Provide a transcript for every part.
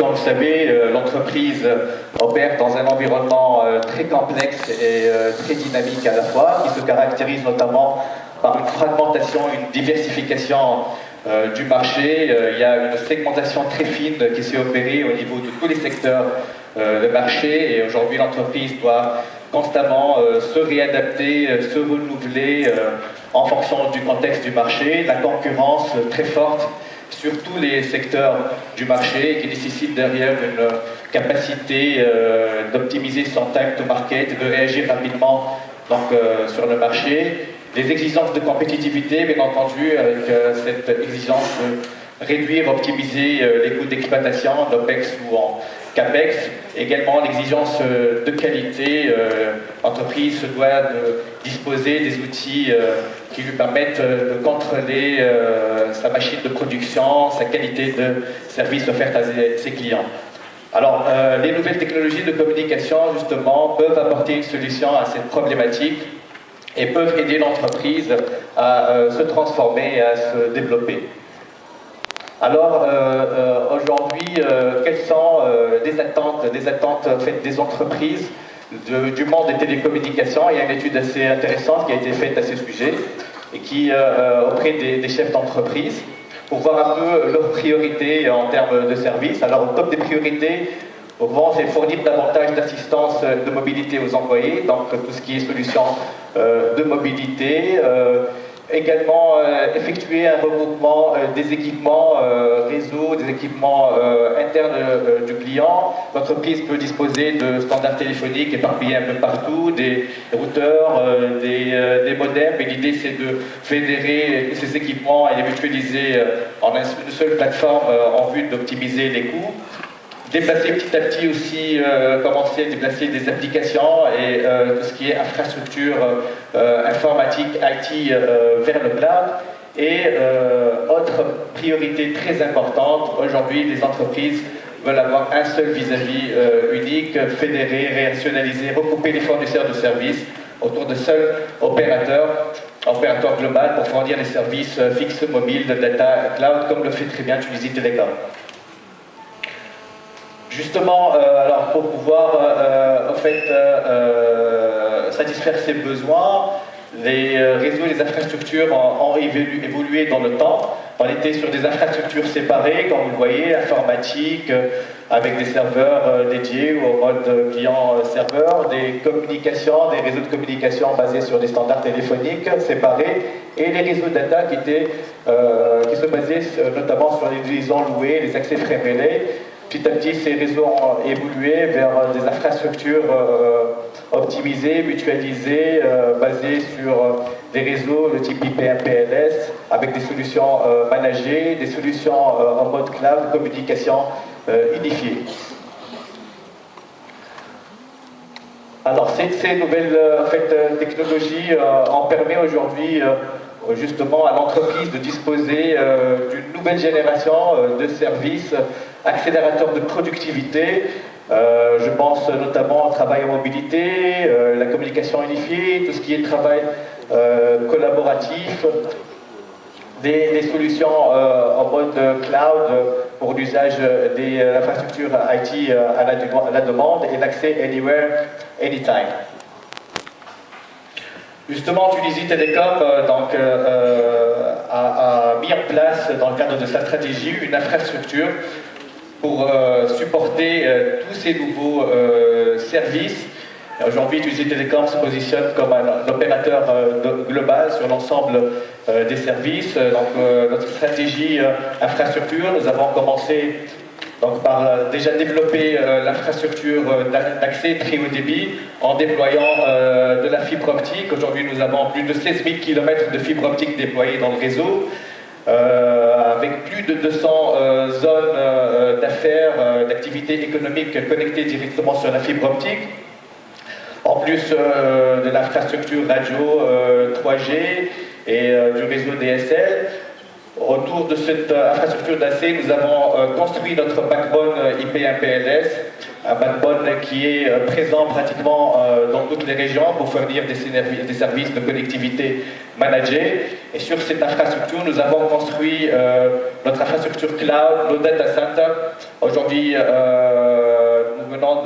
comme vous le savez, l'entreprise opère dans un environnement très complexe et très dynamique à la fois, qui se caractérise notamment par une fragmentation, une diversification du marché. Il y a une segmentation très fine qui s'est opérée au niveau de tous les secteurs de marché, et aujourd'hui l'entreprise doit constamment se réadapter, se renouveler en fonction du contexte du marché, la concurrence très forte sur tous les secteurs du marché, qui nécessite derrière une capacité d'optimiser son time to market et de réagir rapidement donc, sur le marché. Les exigences de compétitivité, bien entendu, avec cette exigence de réduire, optimiser les coûts d'exploitation, d'OPEX ou en CAPEX. Également l'exigence de qualité. L'entreprise se doit de disposer des outils qui lui permettent de contrôler sa machine de production, sa qualité de service offerte à ses clients. Alors, les nouvelles technologies de communication, justement, peuvent apporter une solution à cette problématique et peuvent aider l'entreprise à se transformer et à se développer. Alors, aujourd'hui, quelles sont les attentes faites des entreprises du monde des télécommunications? Il y a une étude assez intéressante qui a été faite à ce sujet et qui, auprès des chefs d'entreprise, pour voir un peu leurs priorités en termes de services. Alors, au top des priorités, c'est fournir davantage d'assistance de mobilité aux employés, donc tout ce qui est solution de mobilité. Également effectuer un regroupement des équipements réseau, des équipements internes du client. L'entreprise peut disposer de standards téléphoniques éparpillés un peu partout, des routeurs, des modems, et l'idée c'est de fédérer tous ces équipements et les mutualiser en une seule plateforme en vue d'optimiser les coûts. Déplacer petit à petit aussi, commencer à déplacer des applications et tout ce qui est infrastructure informatique, IT vers le cloud. Et autre priorité très importante, aujourd'hui les entreprises veulent avoir un seul vis-à-vis unique, fédérer, rationaliser, regrouper les fournisseurs de services autour de seuls opérateur global pour fournir les services fixes, mobiles, de data, cloud, comme le fait très bien Tunisie Télécom. Justement, alors pour pouvoir satisfaire ces besoins, les réseaux et les infrastructures ont évolué dans le temps. On était sur des infrastructures séparées, comme vous le voyez, informatiques, avec des serveurs dédiés ou au mode client-serveur, des communications, des réseaux de communication basés sur des standards téléphoniques séparés, et les réseaux data qui se basaient notamment sur les liaisons louées, les accès frame relais. Petit à petit, ces réseaux ont évolué vers des infrastructures optimisées, mutualisées, basées sur des réseaux de type IPMPLS, avec des solutions managées, des solutions en mode cloud, communication unifiée. Alors, ces nouvelles technologies en permettent aujourd'hui justement à l'entreprise de disposer d'une nouvelle génération de services accélérateurs de productivité. Je pense notamment au travail en mobilité, la communication unifiée, tout ce qui est travail collaboratif, des solutions en mode cloud pour l'usage des infrastructures IT à la demande, et l'accès anywhere, anytime. Justement, Tunisie Télécom a mis en place, dans le cadre de sa stratégie, une infrastructure pour supporter tous ces nouveaux services. Aujourd'hui, Tunisie Télécom se positionne comme un opérateur global sur l'ensemble des services. Donc, notre stratégie infrastructure, nous avons commencé par déjà développer l'infrastructure d'accès très haut débit en déployant de la fibre optique. Aujourd'hui, nous avons plus de 16 000 km de fibre optique déployée dans le réseau, avec plus de 200 zones d'affaires, d'activités économiques connectées directement sur la fibre optique, en plus de l'infrastructure radio 3G et du réseau DSL. Autour de cette infrastructure d'AC, nous avons construit notre backbone IP-MPLS, un backbone qui est présent pratiquement dans toutes les régions pour fournir des services de connectivité managés. Et sur cette infrastructure, nous avons construit notre infrastructure cloud, nos data centers. Aujourd'hui, nous venons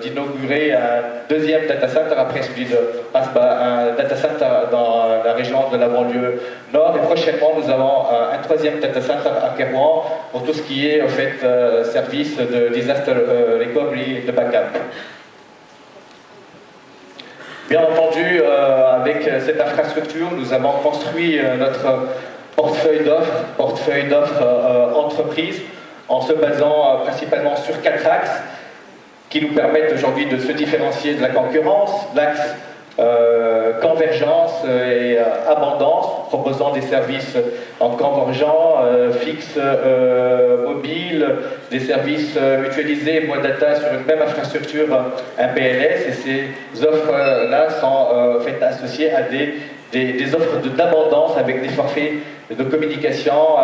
d'inaugurer un deuxième data center après celui de Asba, un data center dans la région de la banlieue nord. Et prochainement, nous avons un troisième data center à Kerouan pour tout ce qui est en fait service de disaster recovery et de backup. Bien entendu, avec cette infrastructure, nous avons construit notre portefeuille d'offres entreprises en se basant principalement sur 4 axes qui nous permettent aujourd'hui de se différencier de la concurrence. L'axe convergence et abondance, proposant des services en convergent, fixe, mobile, des services mutualisés, moi data sur une même infrastructure MPLS, et ces offres-là sont en fait associées à des offres d'abondance avec des forfaits de communication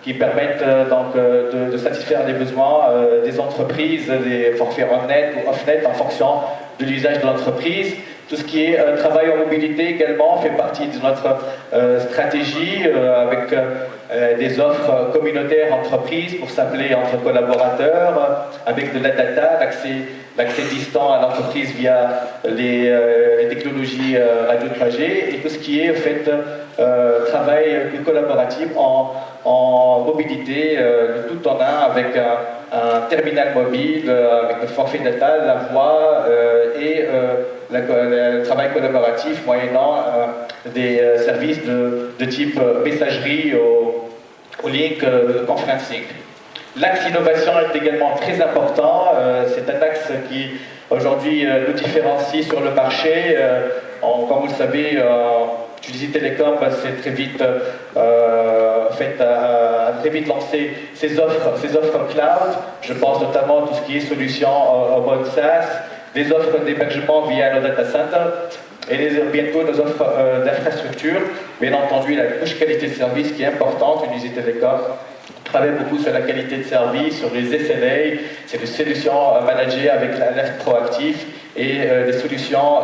qui permettent donc de satisfaire les besoins des entreprises, des forfaits on-net ou off-net en fonction de l'usage de l'entreprise. Tout ce qui est travail en mobilité également fait partie de notre stratégie avec des offres communautaires entreprises pour s'appeler entre collaborateurs, avec de la data, l'accès distant à l'entreprise via les technologies radio 3G, et tout ce qui est en fait travail collaboratif en mobilité, le tout en un avec un terminal mobile, avec le forfait data, la voix et le travail collaboratif moyennant des services de type messagerie au link conferencing. L'axe innovation est également très important. C'est un axe qui aujourd'hui nous différencie sur le marché. Comme vous le savez, Utilisity Telecom s'est très vite très vite lancé ses offres cloud. Je pense notamment à tout ce qui est solutions en mode SaaS, des offres d'hébergement via nos data centers et bientôt nos offres d'infrastructure. Bien entendu, la couche qualité de service qui est importante. Utilisity Telecom travaille beaucoup sur la qualité de service, sur les SLA, c'est des solutions managées avec l'alerte proactif et des solutions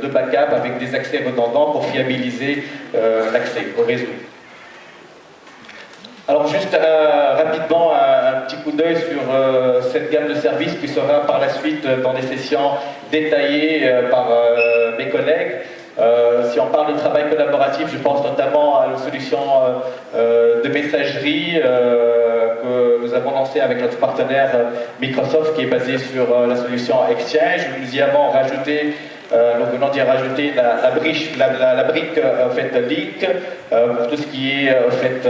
de backup avec des accès redondants pour fiabiliser l'accès au réseau. Alors juste rapidement un petit coup d'œil sur cette gamme de services qui sera par la suite dans des sessions détaillées par mes collègues. Si on parle de travail collaboratif, je pense notamment à la solution de messagerie que nous avons lancée avec notre partenaire Microsoft, qui est basée sur la solution Exchange. Nous y avons rajouté, nous venons d'y rajouter la brique en fait, Link pour tout ce qui est en fait,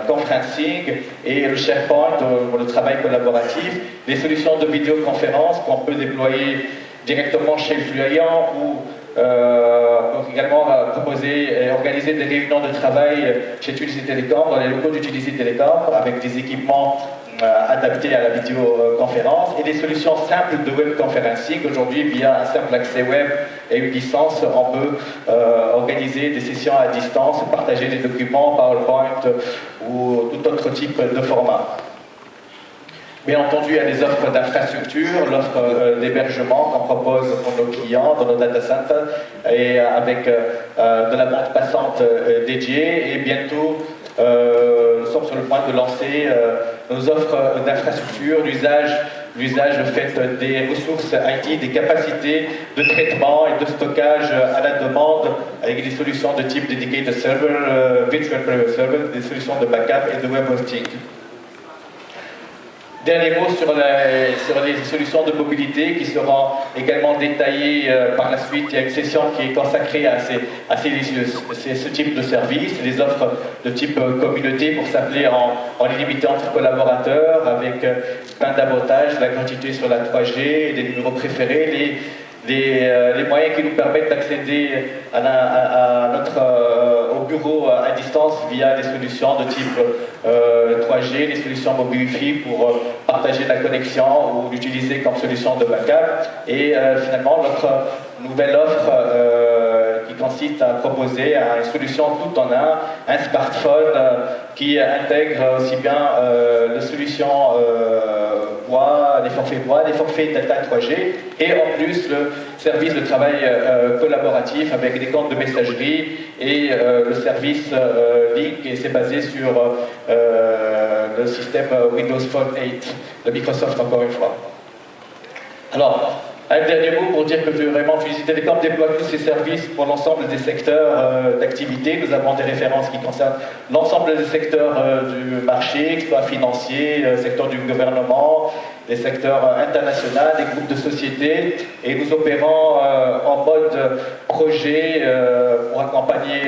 conferencing et le SharePoint pour le travail collaboratif, des solutions de vidéoconférence qu'on peut déployer directement chez le client ou également proposer et organiser des réunions de travail chez Utilisity Telecom, dans les locaux d'Utilisity Telecom, avec des équipements adaptés à la vidéoconférence et des solutions simples de web conferencing. Aujourd'hui, via un simple accès web et une licence, on peut organiser des sessions à distance, partager des documents, PowerPoint ou tout autre type de format. Bien entendu, il y a des offres d'infrastructure, l'offre d'hébergement qu'on propose pour nos clients dans nos data centers et avec de la bande passante dédiée. Et bientôt, nous sommes sur le point de lancer nos offres d'infrastructure, l'usage fait des ressources IT, des capacités de traitement et de stockage à la demande avec des solutions de type dedicated server, virtual private server, des solutions de backup et de web hosting. Dernier mot sur les solutions de mobilité qui seront également détaillées par la suite. Il y a une session qui est consacrée à ce type de service, les offres de type communauté pour s'appeler en illimité entre collaborateurs avec plein d'avantages, la gratuité sur la 3G, des numéros préférés, les moyens qui nous permettent d'accéder au bureau à distance via des solutions de type 3G, des solutions mobile Wi-Fi pour partager la connexion ou l'utiliser comme solution de backup. Et finalement, notre nouvelle offre qui consiste à proposer une solution tout en un smartphone qui intègre aussi bien les solutions voix, les forfaits voix, les forfaits data 3G et en plus le service de travail collaboratif avec des comptes de messagerie et le service Link, et c'est basé sur le système Windows Phone 8 de Microsoft encore une fois. Alors, un dernier mot pour dire que vraiment Fujitsu Telecom déploie tous ses services pour l'ensemble des secteurs d'activité. Nous avons des références qui concernent l'ensemble des secteurs du marché, que ce soit financier, secteur du gouvernement, les secteurs internationaux, des groupes de sociétés, et nous opérons en mode projet pour accompagner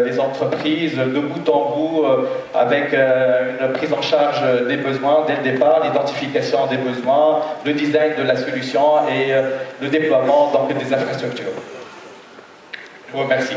les entreprises de bout en bout avec une prise en charge des besoins dès le départ, l'identification des besoins, le design de la solution et le déploiement donc, des infrastructures. Je vous remercie.